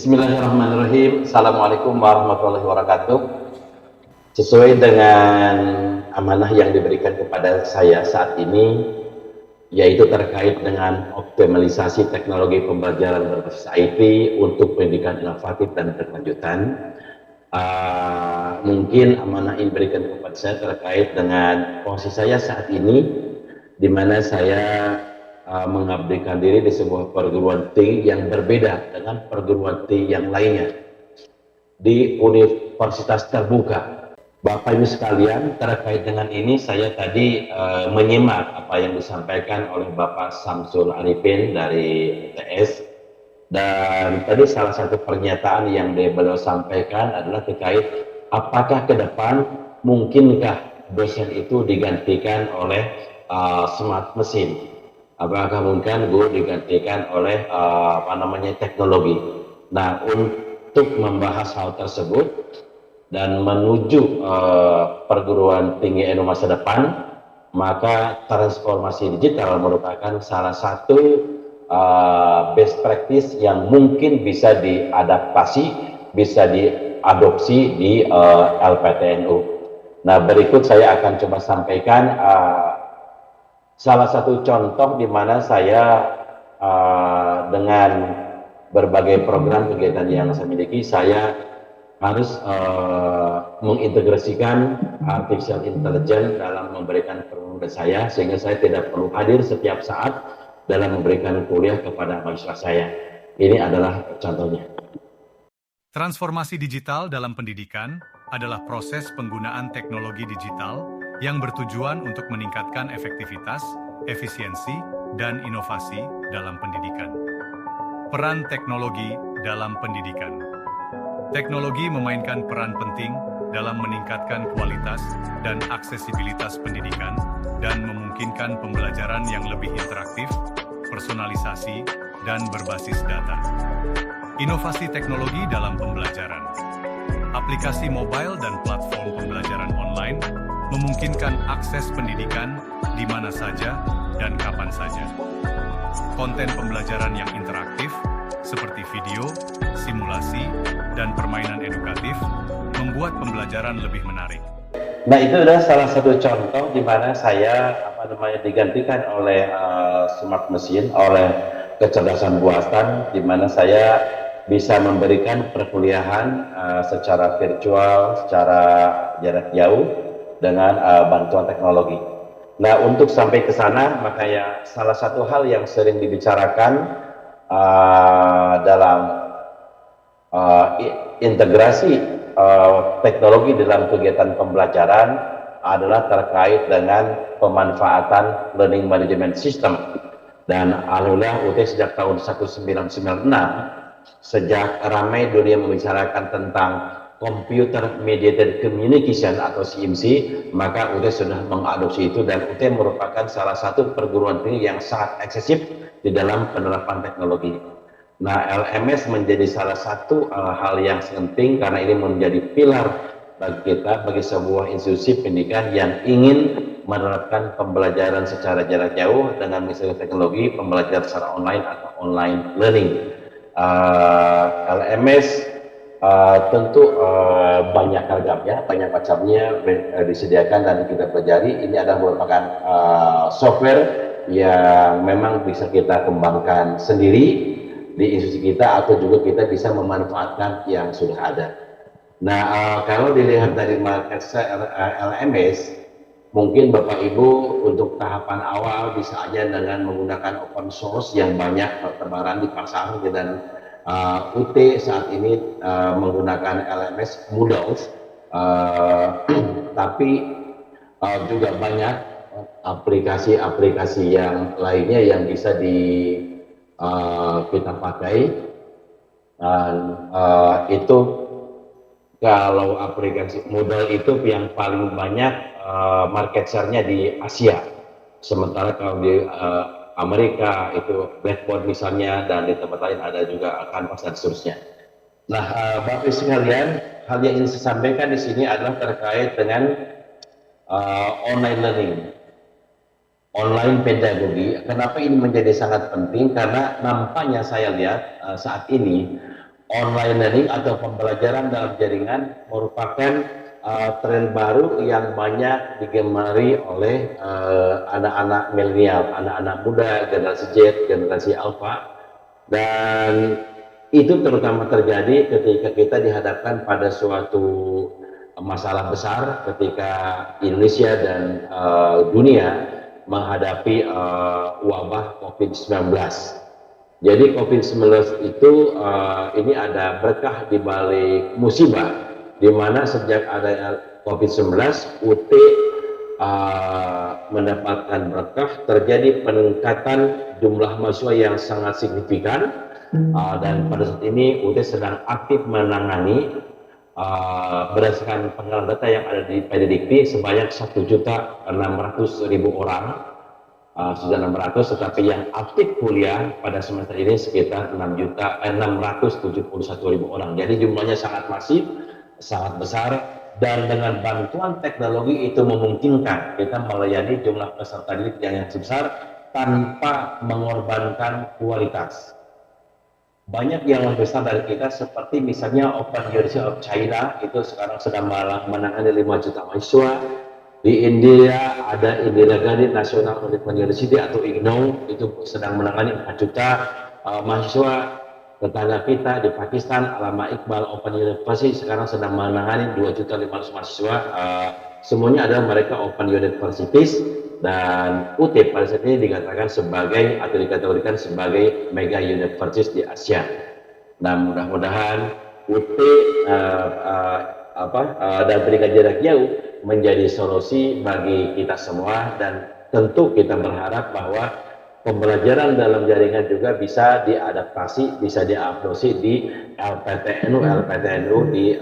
Bismillahirrahmanirrahim. Assalamualaikum warahmatullahi wabarakatuh. Sesuai dengan amanah yang diberikan kepada saya saat ini, yaitu terkait dengan optimalisasi teknologi pembelajaran berbasis IT untuk pendidikan inovatif dan berkelanjutan. Mungkin amanah ini diberikan kepada saya terkait dengan posisi saya saat ini, di mana saya mengabdikan diri di sebuah perguruan tinggi yang berbeda dengan perguruan tinggi yang lainnya di universitas terbuka. Bapak Ibu sekalian, terkait dengan ini saya tadi menyimak apa yang disampaikan oleh Bapak Samsul Arifin dari ITS, dan tadi salah satu pernyataan yang beliau sampaikan adalah terkait apakah ke depan mungkinkah dosen itu digantikan oleh smart mesin. Apakah mungkin guru digantikan oleh teknologi. Nah, untuk membahas hal tersebut dan menuju perguruan tinggi Eno masa depan, maka transformasi digital merupakan salah satu best practice yang mungkin bisa diadaptasi, bisa diadopsi di LPTNU. Nah, berikut saya akan coba sampaikan salah satu contoh di mana saya dengan berbagai program kegiatan yang saya miliki, saya harus mengintegrasikan artificial intelligence dalam memberikan program saya, sehingga saya tidak perlu hadir setiap saat dalam memberikan kuliah kepada mahasiswa saya. Ini adalah contohnya. Transformasi digital dalam pendidikan adalah proses penggunaan teknologi digital yang bertujuan untuk meningkatkan efektivitas, efisiensi, dan inovasi dalam pendidikan. Peran teknologi dalam pendidikan. Teknologi memainkan peran penting dalam meningkatkan kualitas dan aksesibilitas pendidikan dan memungkinkan pembelajaran yang lebih interaktif, personalisasi, dan berbasis data. Inovasi teknologi dalam pembelajaran. Aplikasi mobile dan platform pembelajaran online memungkinkan akses pendidikan di mana saja dan kapan saja. Konten pembelajaran yang interaktif, seperti video, simulasi, dan permainan edukatif, membuat pembelajaran lebih menarik. Nah, itu adalah salah satu contoh di mana saya digantikan oleh smart machine, oleh kecerdasan buatan, di mana saya bisa memberikan perkuliahan secara virtual, secara jarak jauh dengan bantuan teknologi. Nah, untuk sampai ke sana, makanya salah satu hal yang sering dibicarakan dalam integrasi teknologi dalam kegiatan pembelajaran adalah terkait dengan pemanfaatan learning management system. Dan alhamdulillah UT sejak tahun 1996, sejak ramai dunia membicarakan tentang Computer Mediated Communication atau CMC, maka UT sudah mengadopsi itu, dan UT merupakan salah satu perguruan tinggi yang sangat eksesif di dalam penerapan teknologi. Nah, LMS menjadi salah satu hal yang penting karena ini menjadi pilar bagi kita, bagi sebuah institusi pendidikan yang ingin menerapkan pembelajaran secara jarak jauh dengan misalnya teknologi pembelajaran secara online atau online learning. LMS tentu banyak ragamnya, banyak macamnya disediakan dan kita pelajari. Ini adalah merupakan software yang memang bisa kita kembangkan sendiri di institusi kita, atau juga kita bisa memanfaatkan yang sudah ada. Nah, kalau dilihat dari market LMS, mungkin Bapak Ibu untuk tahapan awal bisa aja dengan menggunakan open source yang banyak terbaran di pasar, dan UT saat ini menggunakan LMS Moodle, tapi juga banyak aplikasi-aplikasi yang lainnya yang bisa kita pakai. Dan itu kalau aplikasi Moodle itu yang paling banyak market share-nya di Asia, sementara kalau di Amerika itu Blackboard misalnya, dan di tempat lain ada juga Canvas dan seterusnya. Nah, Bapak Ibu sekalian, hal yang ingin saya sampaikan di sini adalah terkait dengan online learning, online pedagogi. Kenapa ini menjadi sangat penting? Karena nampaknya saya lihat saat ini online learning atau pembelajaran dalam jaringan merupakan tren baru yang banyak digemari oleh anak-anak milenial, anak-anak muda, generasi Z, generasi Alpha, dan itu terutama terjadi ketika kita dihadapkan pada suatu masalah besar ketika Indonesia dan dunia menghadapi wabah COVID-19. Jadi COVID-19 itu ini ada berkah di balik musibah, di mana sejak ada COVID-19 UT mendapatkan berkah, terjadi peningkatan jumlah mahasiswa yang sangat signifikan, dan pada saat ini UT sedang aktif menangani berdasarkan pengalaman data yang ada di PDDikti sebanyak 1.600.000 orang, sudah 600, tetapi yang aktif kuliah pada semester ini sekitar 671.000 orang. Jadi jumlahnya sangat masif, sangat besar, dan dengan bantuan teknologi itu memungkinkan kita melayani jumlah peserta didik yang besar tanpa mengorbankan kualitas. Banyak yang lebih besar dari kita, seperti misalnya Open University of China itu sekarang sedang menangani 5 juta mahasiswa. Di India ada Indira Gandhi National Open University atau IGNOU, itu sedang menangani 4 juta mahasiswa. Tetangga kita di Pakistan, Allama Iqbal Open University sekarang sedang menangani 2.500.000 mahasiswa. Semuanya adalah mereka Open Universities, dan UT pada saat ini dikatakan sebagai atau dikategorikan sebagai mega universities di Asia. Nah, mudah-mudahan UT dan pendidikan jarak jauh menjadi solusi bagi kita semua, dan tentu kita berharap bahwa pembelajaran dalam jaringan juga bisa diadaptasi, bisa diadopsi di LPTNU di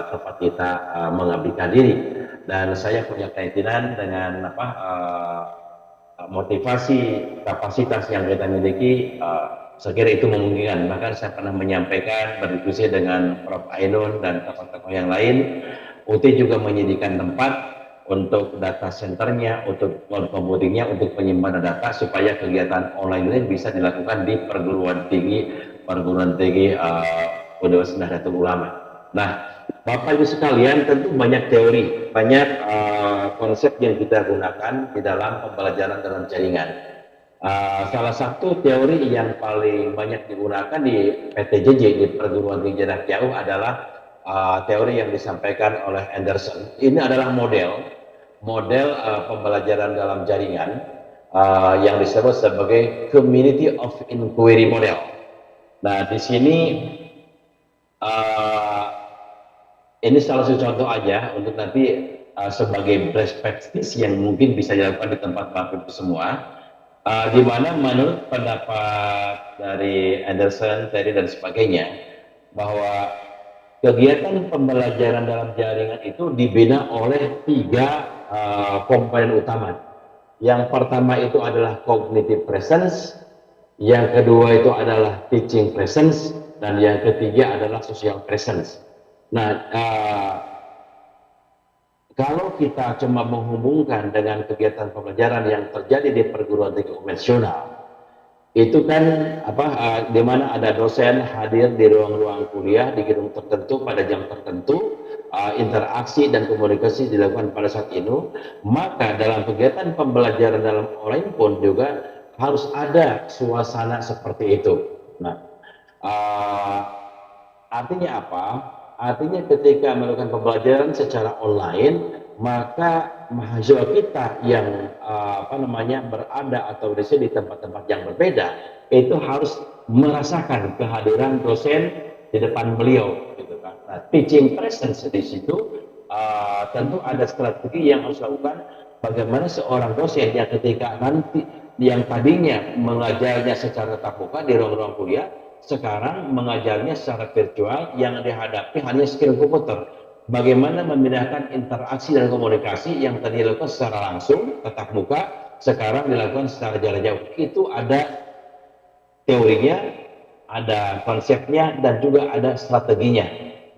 tempat kita mengabdikan diri. Dan saya punya keyakinan dengan motivasi kapasitas yang kita miliki, saya kira itu memungkinkan. Bahkan saya pernah menyampaikan berdiskusi dengan Prof. Ainun dan tokoh-tokoh yang lain, UT juga menyediakan tempat untuk data centernya, untuk cloud computingnya, untuk penyimpanan data supaya kegiatan online ini bisa dilakukan di perguruan tinggi Universitas Nahdlatul Ulama. Nah, Bapak Ibu sekalian, tentu banyak teori, banyak konsep yang kita gunakan di dalam pembelajaran dalam jaringan. Salah satu teori yang paling banyak digunakan di PTJJ, di perguruan tinggi jarak jauh, adalah teori yang disampaikan oleh Anderson. Ini adalah model pembelajaran dalam jaringan yang disebut sebagai Community of Inquiry Model. Nah, di sini ini salah satu contoh aja untuk nanti sebagai best practice yang mungkin bisa dilakukan di tempat Bapak Ibu semua, di mana menurut pendapat dari Anderson, Terry dan sebagainya, bahwa kegiatan pembelajaran dalam jaringan itu dibina oleh 3 komponen utama. Yang pertama itu adalah cognitive presence, yang kedua itu adalah teaching presence, dan yang ketiga adalah social presence. Nah, kalau kita cuma menghubungkan dengan kegiatan pembelajaran yang terjadi di perguruan tinggi konvensional, itu kan di mana ada dosen hadir di ruang-ruang kuliah di gedung tertentu pada jam tertentu, interaksi dan komunikasi dilakukan pada saat itu, maka dalam kegiatan pembelajaran dalam online pun juga harus ada suasana seperti itu. Nah, artinya apa? Artinya ketika melakukan pembelajaran secara online, maka mahasiswa kita yang berada atau di tempat-tempat yang berbeda itu harus merasakan kehadiran dosen di depan beliau, gitu kan. Nah, teaching presence di situ tentu ada strategi yang harus dilakukan. Bagaimana seorang dosen yang ketika nanti yang tadinya mengajarnya secara tatap muka di ruang-ruang kuliah, sekarang mengajarnya secara virtual yang dihadapi hanya skill komputer. Bagaimana memindahkan interaksi dan komunikasi yang tadi dilakukan secara langsung, tatap muka, sekarang dilakukan secara jarak jauh. Itu ada teorinya, ada konsepnya, dan juga ada strateginya.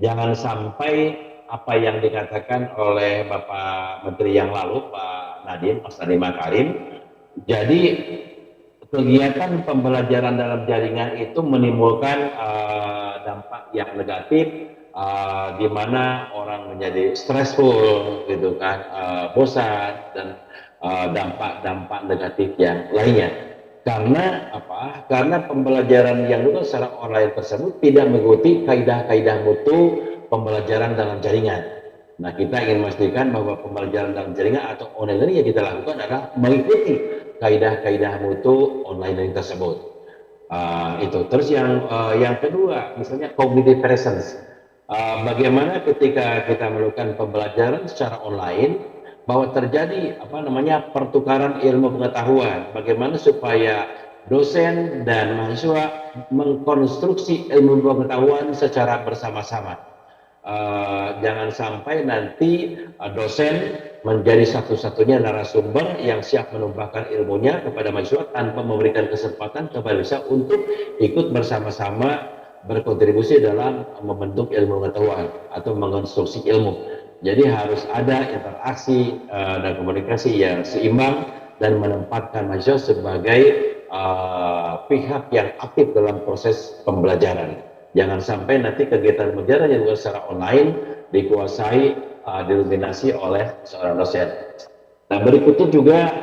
Jangan sampai apa yang dikatakan oleh Bapak Menteri yang lalu, Pak Nadiem, Mas Nadiem Makarim, jadi kegiatan pembelajaran dalam jaringan itu menimbulkan dampak yang negatif, di mana orang menjadi stressful gitu kan, bosan dan dampak-dampak negatif yang lainnya. Karena apa? Karena pembelajaran yang dilakukan secara online tersebut tidak mengikuti kaidah-kaidah mutu pembelajaran dalam jaringan. Nah, kita ingin memastikan bahwa pembelajaran dalam jaringan atau online learning yang kita lakukan adalah mengikuti kaidah-kaidah mutu online learning tersebut. Itu. Terus yang kedua, misalnya cognitive presence. Bagaimana ketika kita melakukan pembelajaran secara online, bahwa terjadi pertukaran ilmu pengetahuan. Bagaimana supaya dosen dan mahasiswa mengkonstruksi ilmu pengetahuan secara bersama-sama. Jangan sampai nanti dosen menjadi satu-satunya narasumber yang siap menumpahkan ilmunya kepada mahasiswa tanpa memberikan kesempatan kepada mahasiswa untuk ikut bersama-sama berkontribusi dalam membentuk ilmu pengetahuan atau mengkonstruksi ilmu. Jadi harus ada interaksi dan komunikasi yang seimbang dan menempatkan mahasiswa sebagai pihak yang aktif dalam proses pembelajaran. Jangan sampai nanti kegiatan pembelajaran yang dilakukan secara online dikuasai, didominasi oleh seorang dosen. Nah, berikutnya juga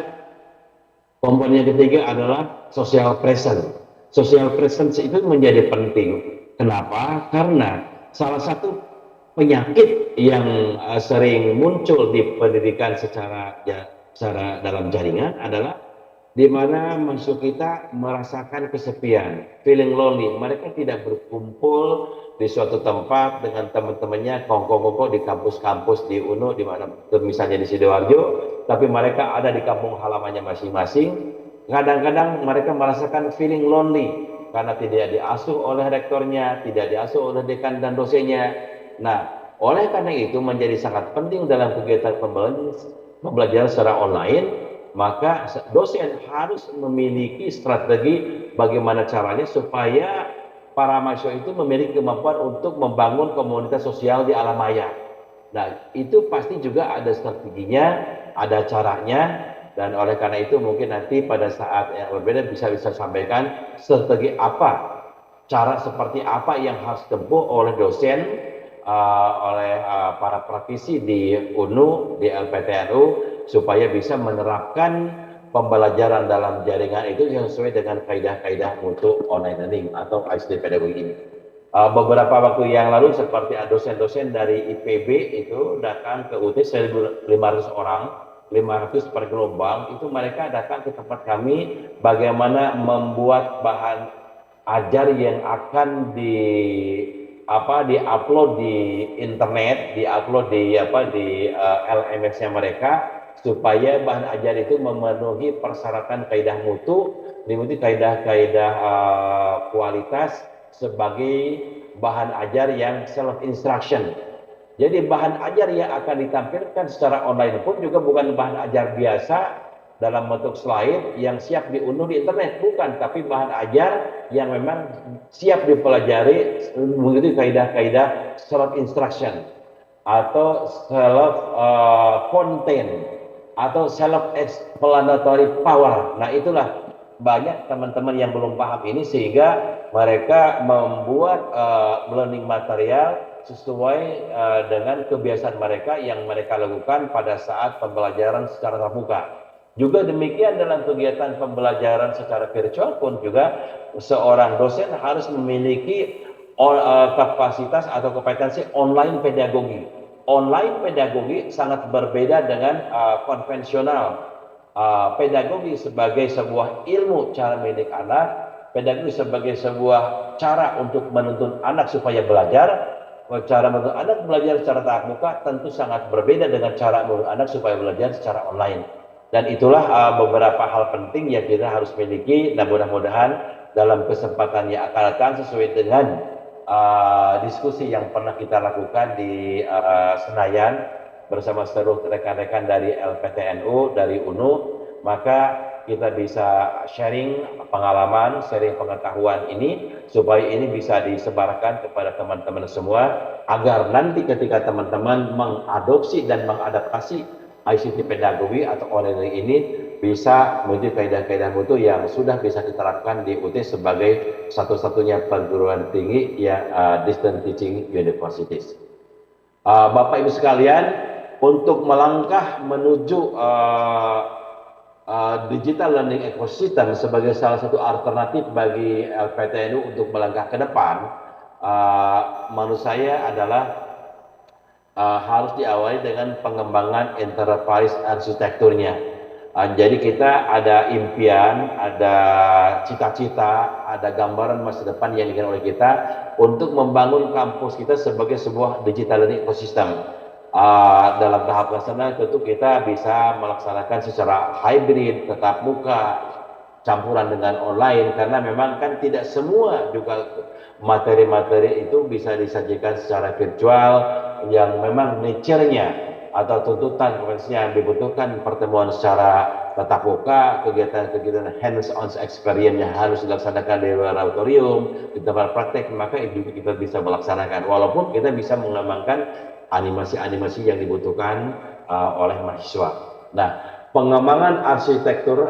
komponen yang ketiga adalah social presence. Social presence itu menjadi penting. Kenapa? Karena salah satu penyakit yang sering muncul di pendidikan secara dalam jaringan adalah di mana mahasiswa kita merasakan kesepian, feeling lonely. Mereka tidak berkumpul di suatu tempat dengan teman-temannya kongko-kongko di kampus-kampus di UNU, di mana misalnya di Sidoarjo, tapi mereka ada di kampung halamannya masing-masing. Kadang-kadang mereka merasakan feeling lonely karena tidak diasuh oleh rektornya, tidak diasuh oleh dekan dan dosennya. Nah, oleh karena itu menjadi sangat penting dalam kegiatan pembelajaran secara online, maka dosen harus memiliki strategi bagaimana caranya supaya para mahasiswa itu memiliki kemampuan untuk membangun komunitas sosial di alam maya. Nah, itu pasti juga ada strateginya, ada caranya, dan oleh karena itu mungkin nanti pada saat yang berbeda bisa sampaikan strategi apa, cara seperti apa yang harus ditempuh oleh dosen, oleh para praktisi di UNU, di LPTNU, supaya bisa menerapkan pembelajaran dalam jaringan itu yang sesuai dengan kaidah-kaidah mutu online learning atau ICT pedagogi ini. Beberapa waktu yang lalu seperti dosen-dosen dari IPB itu datang ke UT 1.500 orang, 500 per gelombang, itu mereka datang ke tempat kami bagaimana membuat bahan ajar yang akan di-upload di internet, di-upload di LMS-nya mereka, supaya bahan ajar itu memenuhi persyaratan kaidah mutu, diikuti kaidah-kaidah kualitas sebagai bahan ajar yang self instruction. Jadi bahan ajar yang akan ditampilkan secara online pun juga bukan bahan ajar biasa dalam bentuk slide yang siap diunduh di internet, bukan, tapi bahan ajar yang memang siap dipelajari mengikuti kaidah-kaidah self instruction atau self content atau self explanatory power. Nah, itulah banyak teman-teman yang belum paham ini, sehingga mereka membuat learning material sesuai dengan kebiasaan mereka yang mereka lakukan pada saat pembelajaran secara terbuka. Juga demikian dalam kegiatan pembelajaran secara virtual pun juga seorang dosen harus memiliki kapasitas atau kompetensi online pedagogi. Online pedagogi sangat berbeda dengan konvensional. Pedagogi sebagai sebuah ilmu cara mendidik anak, pedagogi sebagai sebuah cara untuk menuntun anak supaya belajar. Cara menuntut anak belajar secara tatap muka tentu sangat berbeda dengan cara menuntut anak supaya belajar secara online. Dan itulah beberapa hal penting yang kita harus miliki, dan mudah-mudahan dalam kesempatan yang akan datang sesuai dengan diskusi yang pernah kita lakukan di Senayan bersama seluruh rekan-rekan dari LPTNU, dari UNU, maka kita bisa sharing pengalaman, sharing pengetahuan ini, supaya ini bisa disebarkan kepada teman-teman semua, agar nanti ketika teman-teman mengadopsi dan mengadaptasi ICT pedagogi atau online ini bisa menuju kaidah-kaidah mutu yang sudah bisa diterapkan di UT sebagai satu-satunya perguruan tinggi yang distance teaching universities. Bapak Ibu sekalian, untuk melangkah menuju digital learning ecosystem sebagai salah satu alternatif bagi LPTNU untuk melangkah ke depan, menurut saya adalah harus diawali dengan pengembangan enterprise arsitekturnya. Jadi kita ada impian, ada cita-cita, ada gambaran masa depan yang diinginkan oleh kita untuk membangun kampus kita sebagai sebuah digital learning ecosystem. Dalam tahap kesana tentu kita bisa melaksanakan secara hybrid, tetap muka, campuran dengan online, karena memang kan tidak semua juga materi-materi itu bisa disajikan secara virtual yang memang nature-nya atau tuntutan profesinya yang dibutuhkan pertemuan secara tatap muka, kegiatan-kegiatan hands-on experience yang harus dilaksanakan di laboratorium, di tempat praktek, maka itu kita bisa melaksanakan walaupun kita bisa mengembangkan animasi-animasi yang dibutuhkan oleh mahasiswa. Nah, pengembangan arsitektur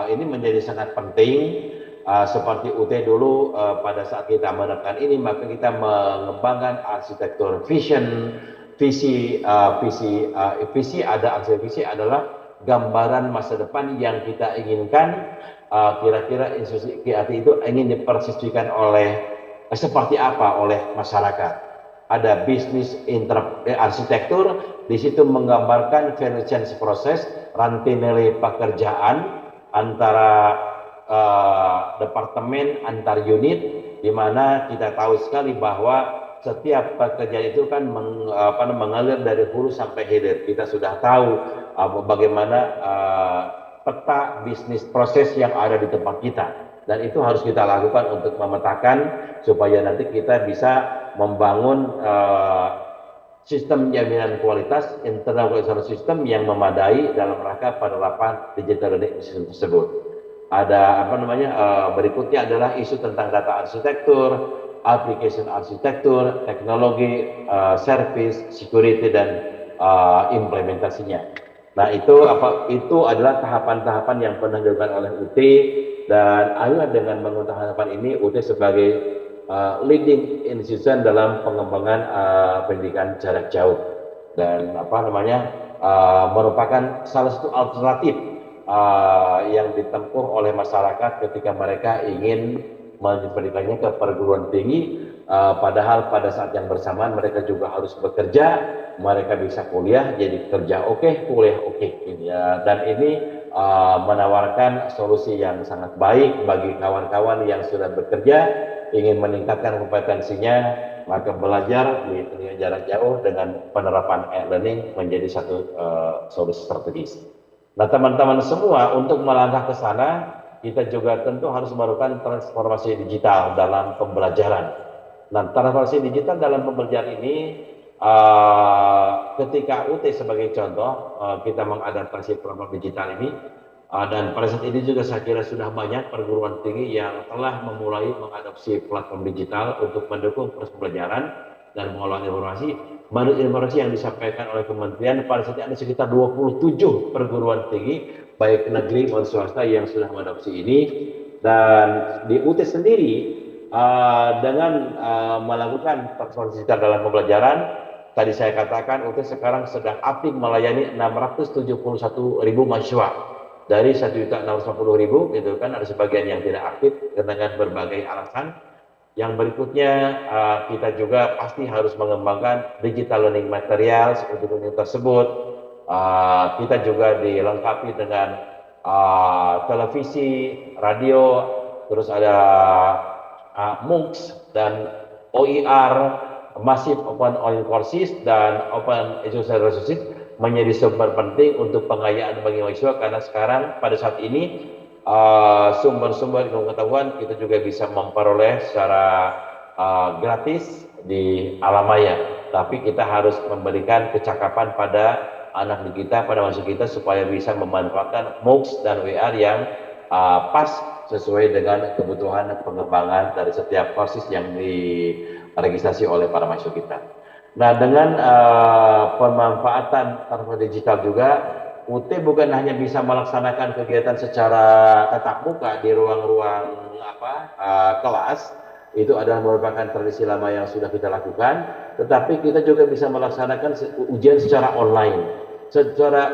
ini menjadi sangat penting. Seperti UT dulu pada saat kita menekan ini, maka kita mengembangkan arsitektur vision, visi adalah gambaran masa depan yang kita inginkan. Kira-kira institusi KIAT itu ingin dipersiskan oleh seperti apa oleh masyarakat. Ada bisnis arsitektur, di situ menggambarkan value chain proses, rantai nilai pekerjaan antara departemen antar unit, di mana kita tahu sekali bahwa setiap pekerjaan itu kan mengalir dari hulu sampai hilir. Kita sudah tahu bagaimana peta bisnis proses yang ada di tempat kita, dan itu harus kita lakukan untuk memetakan supaya nanti kita bisa membangun sistem jaminan kualitas internal sistem yang memadai dalam rangka penerapan digital learning system tersebut. Ada berikutnya adalah isu tentang data arsitektur, application arsitektur, teknologi, service, security, dan implementasinya. Nah, itu adalah tahapan-tahapan yang pernah dilakukan oleh UT, dan akhirnya dengan menggunakan tahapan ini UT sebagai leading institution dalam pengembangan pendidikan jarak jauh, dan merupakan salah satu alternatif yang ditempuh oleh masyarakat ketika mereka ingin pendidikannya ke perguruan tinggi, padahal pada saat yang bersamaan mereka juga harus bekerja. Mereka bisa kuliah, jadi kerja oke, kuliah oke, ya. Dan ini menawarkan solusi yang sangat baik bagi kawan-kawan yang sudah bekerja, ingin meningkatkan kompetensinya, maka belajar di dunia jarak jauh dengan penerapan e-learning menjadi satu solusi strategis. Nah, teman-teman semua, untuk melangkah ke sana, kita juga tentu harus melakukan transformasi digital dalam pembelajaran. Nah, transformasi digital dalam pembelajaran ini, ketika UT sebagai contoh, kita mengadaptasi platform digital ini, dan pada saat ini juga saya kira sudah banyak perguruan tinggi yang telah memulai mengadopsi platform digital untuk mendukung proses pembelajaran dan pengolahan informasi. Menurut informasi yang disampaikan oleh Kementerian, pada saat ini ada sekitar 27 perguruan tinggi, baik negeri maupun swasta, yang sudah mengadopsi ini. Dan di UT sendiri, dengan melakukan transformasi digital dalam pembelajaran, tadi saya katakan UT sekarang sedang aktif melayani 671.000 mahasiswa dari 1.650.000, gitu kan. Ada sebagian yang tidak aktif dengan berbagai alasan. Yang berikutnya, kita juga pasti harus mengembangkan digital learning materials untuk unit tersebut. Kita juga dilengkapi dengan televisi, radio, terus ada MOOCs dan OER, Massive Open Online Courses, dan Open Educational Resources menjadi sumber penting untuk pengayaan bagi mahasiswa, karena sekarang pada saat ini sumber-sumber ilmu pengetahuan kita juga bisa memperoleh secara gratis di alam maya, tapi kita harus memberikan kecakapan pada anak didik kita, pada mahasiswa kita, supaya bisa memanfaatkan MOOCs dan WR yang pas sesuai dengan kebutuhan pengembangan dari setiap proses yang diregistrasi oleh para mahasiswa kita. Nah, dengan pemanfaatan transformasi digital juga, UT bukan hanya bisa melaksanakan kegiatan secara tatap muka di ruang-ruang kelas, itu adalah merupakan tradisi lama yang sudah kita lakukan, tetapi kita juga bisa melaksanakan ujian secara online. Secara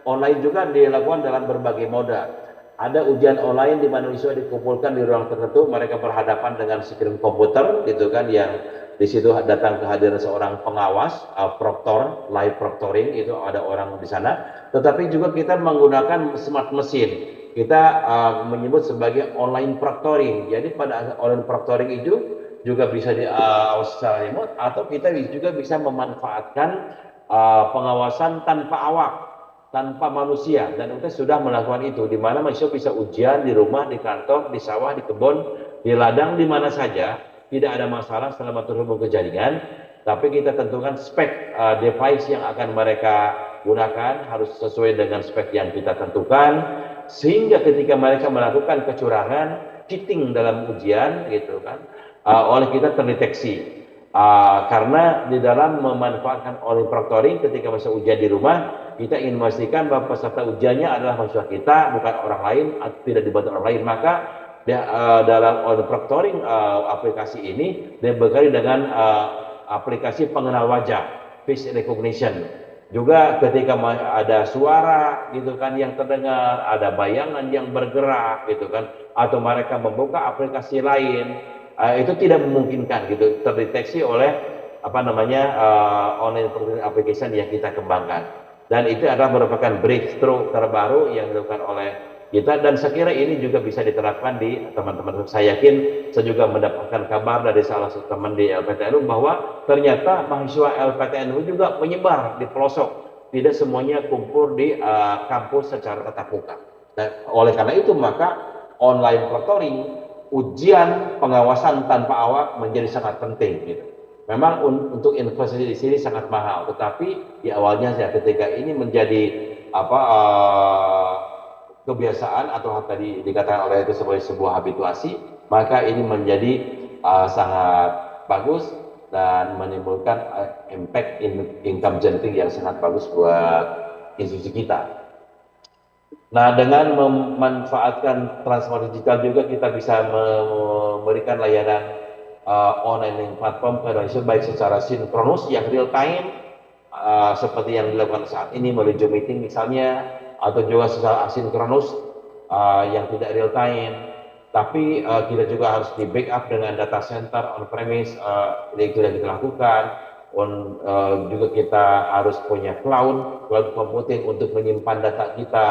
online juga dilakukan dalam berbagai moda. Ada ujian online di mana siswa dikumpulkan di ruang tertentu, mereka berhadapan dengan screen komputer, gitu kan, yang di situ datang kehadiran seorang pengawas, proktor, live proctoring, itu ada orang di sana. Tetapi juga kita menggunakan smart machine. Kita menyebut sebagai online proctoring. Jadi pada online proctoring itu juga bisa diawas secara remote, atau kita juga bisa memanfaatkan pengawasan tanpa awak, tanpa manusia, dan kita sudah melakukan itu, di mana mahasiswa bisa ujian di rumah, di kantor, di sawah, di kebun, di ladang, di mana saja, tidak ada masalah selama terhubung ke jaringan. Tapi kita tentukan spek device yang akan mereka gunakan harus sesuai dengan spek yang kita tentukan, sehingga ketika mereka melakukan kecurangan, cheating dalam ujian, gitu kan, oleh kita terdeteksi. Karena di dalam memanfaatkan online proctoring, ketika masa ujian di rumah, kita ingin memastikan bahwa peserta ujiannya adalah mahasiswa kita, bukan orang lain, tidak dibantu orang lain. Maka dalam online proctoring aplikasi ini dibekali dengan aplikasi pengenal wajah, face recognition. Juga ketika ada suara, gitu kan, yang terdengar, ada bayangan yang bergerak, gitu kan, atau mereka membuka aplikasi lain, itu tidak memungkinkan, gitu, terdeteksi oleh online application yang kita kembangkan. Dan itu adalah merupakan breakthrough terbaru yang dilakukan oleh kita, dan saya kira ini juga bisa diterapkan di teman-teman. Saya yakin saya juga mendapatkan kabar dari salah satu teman di LPTNU bahwa ternyata mahasiswa LPTNU juga menyebar di pelosok, tidak semuanya kumpul di kampus secara tatap muka. Dan oleh karena itu maka online proctoring, ujian pengawasan tanpa awak menjadi sangat penting, gitu. Memang untuk investasi di sini sangat mahal, tetapi di awalnya ketika ini menjadi kebiasaan atau tadi dikatakan oleh itu sebagai sebuah habituasi, maka ini menjadi sangat bagus dan menimbulkan impact income generating yang sangat bagus buat institusi kita. Nah, dengan memanfaatkan transformasi digital juga kita bisa memberikan layanan online platform ke mahasiswa, baik secara sinkronus yang real time, seperti yang dilakukan saat ini melalui Zoom meeting misalnya, atau juga secara asinkronus yang tidak real time. Tapi kita juga harus di backup dengan data center on premise, itu yang kita lakukan. Juga kita harus punya cloud computing untuk menyimpan data kita.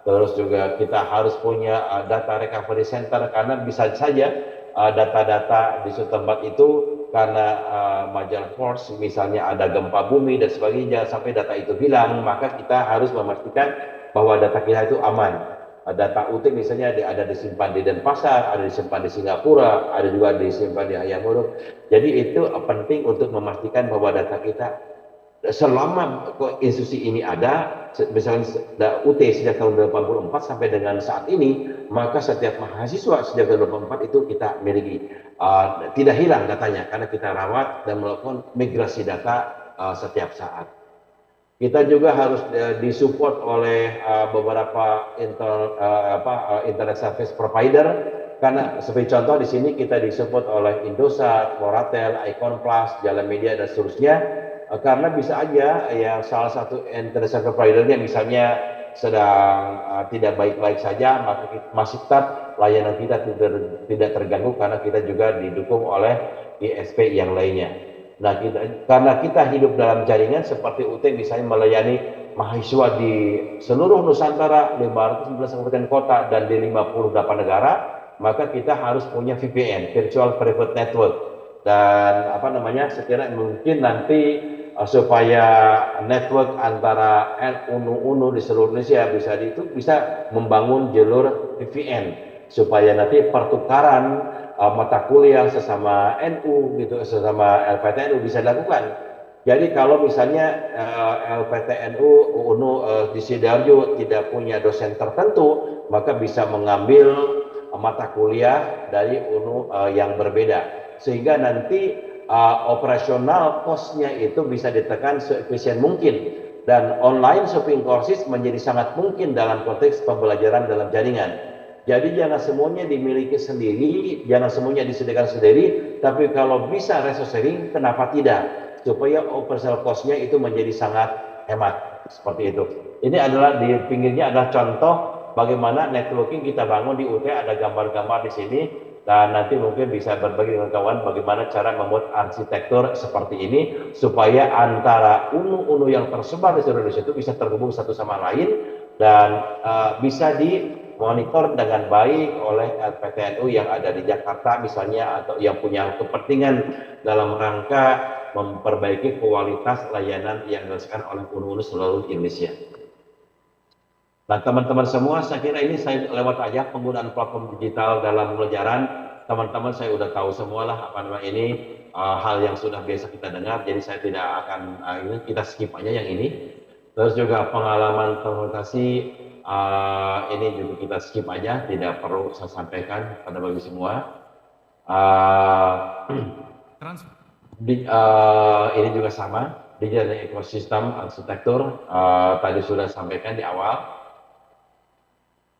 Terus juga kita harus punya data recovery center, karena bisa saja data-data di suatu tempat itu karena major force, misalnya ada gempa bumi dan sebagainya, sampai data itu hilang, maka kita harus memastikan bahwa data kita itu aman. Data UT misalnya ada disimpan di Denpasar, ada disimpan di Singapura, ada juga disimpan di Hayamuruk. Jadi itu penting untuk memastikan bahwa data kita selama institusi ini ada, misalnya UT sejak tahun 84 sampai dengan saat ini, maka setiap mahasiswa sejak tahun 84 itu kita miliki, tidak hilang datanya, karena kita rawat dan melakukan migrasi data setiap saat. Kita juga harus disupport oleh beberapa internet service provider, karena seperti contoh di sini kita disupport oleh Indosat, Moratel, Icon Plus, Jalan Media dan seterusnya. Karena bisa aja yang salah satu internet service providernya misalnya sedang tidak baik-baik saja, maka masih tetap layanan kita tidak terganggu, karena kita juga didukung oleh ISP yang lainnya. Nah, karena kita hidup dalam jaringan seperti UT misalnya melayani mahasiswa di seluruh Nusantara, 519 kabupaten kota, dan di 58 negara, maka kita harus punya VPN, Virtual Private Network. Dan sekiranya mungkin nanti supaya network antara UNU di seluruh Indonesia bisa membangun jalur VPN, supaya nanti pertukaran mata kuliah sesama NU, gitu, sesama LPTNU bisa dilakukan. Jadi kalau misalnya LPTNU UNU di Sidoarjo tidak punya dosen tertentu, maka bisa mengambil mata kuliah dari UNU yang berbeda, sehingga nanti operasional cost-nya itu bisa ditekan seefisien mungkin, dan online shopping courses menjadi sangat mungkin dalam konteks pembelajaran dalam jaringan. Jadi jangan semuanya dimiliki sendiri, jangan semuanya disediakan sendiri, tapi kalau bisa resource sharing, kenapa tidak? Supaya operational cost-nya itu menjadi sangat hemat, seperti itu. Ini adalah di pinggirnya adalah contoh bagaimana networking kita bangun di UT, ada gambar-gambar di sini, dan nanti mungkin bisa berbagi dengan kawan bagaimana cara membuat arsitektur seperti ini supaya antara unu-unu yang tersebar di seluruh Indonesia itu bisa terhubung satu sama lain dan bisa dimonitor dengan baik oleh LPTNU yang ada di Jakarta misalnya, atau yang punya kepentingan dalam rangka memperbaiki kualitas layanan yang dirasakan oleh unu-unu seluruh Indonesia. Nah, teman-teman semua, saya kira ini saya lewat aja penggunaan platform digital dalam pembelajaran. Teman-teman saya udah tahu semua lah apa namanya ini hal yang sudah biasa kita dengar. Jadi saya tidak akan ini kita skip aja yang ini. Terus juga pengalaman transportasi ini juga kita skip aja, tidak perlu saya sampaikan pada bagi semua. Ini juga sama, digital ekosistem arsitektur tadi sudah sampaikan di awal.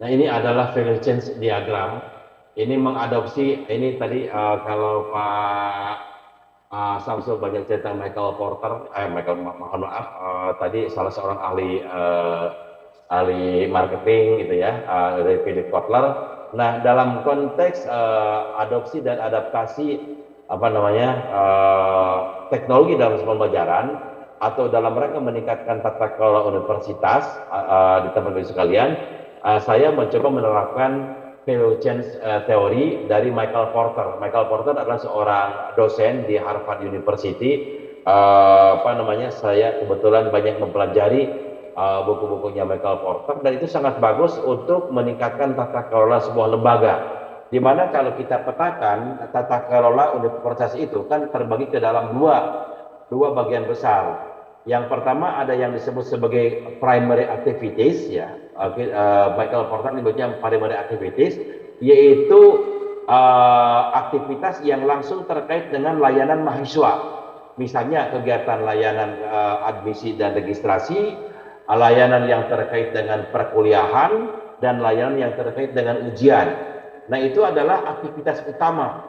Nah, ini adalah value change diagram. Ini mengadopsi, ini tadi kalau Pak Samsul banyak cerita Michael Porter, mohon maaf, tadi salah seorang ahli marketing gitu ya, dari Philip Kotler. Nah, dalam konteks adopsi dan adaptasi apa namanya teknologi dalam pembelajaran atau dalam rangka meningkatkan tata kelola universitas di tempat sekalian, saya mencoba menerapkan value change teori dari Michael Porter. Michael Porter adalah seorang dosen di Harvard University. Saya kebetulan banyak mempelajari buku-bukunya Michael Porter, dan itu sangat bagus untuk meningkatkan tata kelola sebuah lembaga. Di mana kalau kita petakan tata kelola universitas itu kan terbagi ke dalam dua bagian besar. Yang pertama ada yang disebut sebagai primary activities ya. Michael Porter menyebutnya primary activities, yaitu aktivitas yang langsung terkait dengan layanan mahasiswa. Misalnya kegiatan layanan admisi dan registrasi, layanan yang terkait dengan perkuliahan, dan layanan yang terkait dengan ujian. Nah, itu adalah aktivitas utama.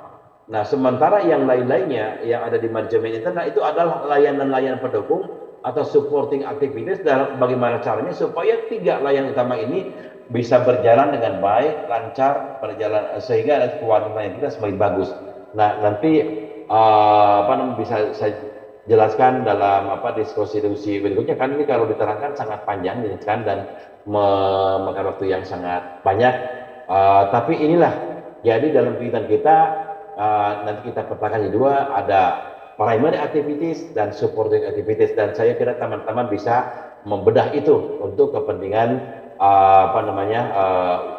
Nah, sementara yang lain-lainnya yang ada di manajemen internal itu adalah layanan-layanan pendukung atau supporting activities, dalam bagaimana caranya supaya tiga layanan utama ini bisa berjalan dengan baik, lancar, berjalan sehingga kualitas layanan kita semakin bagus. Nah, nanti bisa saya jelaskan dalam diskusi berikutnya, kan ini kalau diterangkan sangat panjang kan, dan memakan waktu yang sangat banyak. Tapi inilah jadi dalam kegiatan kita nanti kita petakan di dua, ada primary activities dan supporting activities, dan saya kira teman-teman bisa membedah itu untuk kepentingan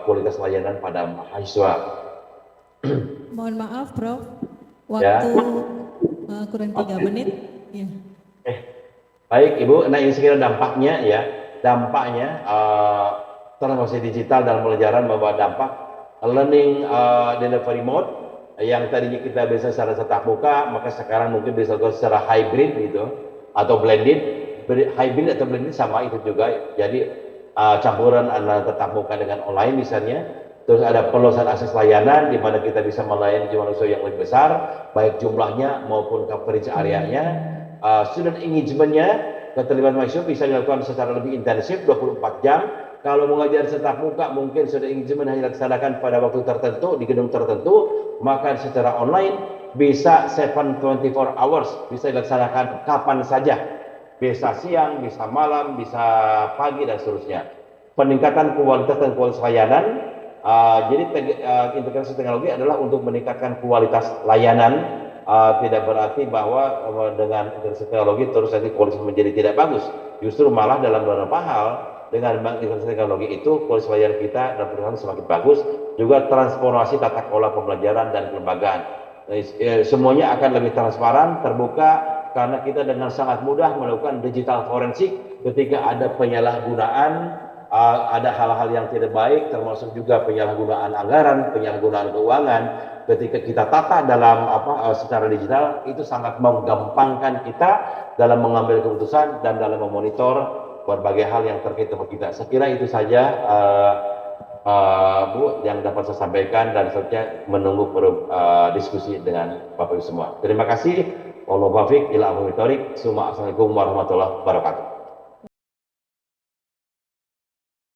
kualitas layanan pada mahasiswa. Mohon maaf, Prof. Waktu kurang 3 menit. Ya. Baik, Ibu. Nah, ini sekira dampaknya ya. Dampaknya transformasi digital dalam pembelajaran membawa dampak learning delivery mode yang tadinya kita bisa secara tatap muka, maka sekarang mungkin bisa secara hybrid gitu, atau blended. Hybrid atau blended sama itu juga. Jadi campuran antara tatap muka dengan online misalnya. Terus ada perluasan akses layanan di mana kita bisa melayani jumlah user yang lebih besar, baik jumlahnya maupun coverage areanya. Student engagement-nya, keterlibatan mahasiswa bisa dilakukan secara lebih intensif 24 jam. Kalau mengajar tatap muka mungkin student engagement hanya dilaksanakan pada waktu tertentu di gedung tertentu, maka secara online bisa 24 hours, bisa dilaksanakan kapan saja, bisa siang, bisa malam, bisa pagi, dan seterusnya. Peningkatan kualitas dan kualitas layanan, jadi integrasi teknologi adalah untuk meningkatkan kualitas layanan, tidak berarti bahwa dengan integrasi teknologi terus nanti kualitas menjadi tidak bagus, justru malah dalam beberapa hal dengan integrasi teknologi itu kualitas layanan kita dan perusahaan semakin bagus, juga transformasi tata kelola pembelajaran dan kelembagaan. Semuanya akan lebih transparan, terbuka, karena kita dengan sangat mudah melakukan digital forensik ketika ada penyalahgunaan ada hal-hal yang tidak baik, termasuk juga penyalahgunaan anggaran, penyalahgunaan keuangan. Ketika kita tata dalam secara digital, itu sangat menggampangkan kita dalam mengambil keputusan dan dalam memonitor berbagai hal yang terkait dengan kita. Saya kira itu saja Bu yang dapat saya sampaikan, dan selanjutnya menunggu diskusi dengan Bapak Ibu semua. Terima kasih. Wallahualam ila aqwamit thoriq. Assalamualaikum warahmatullahi wabarakatuh.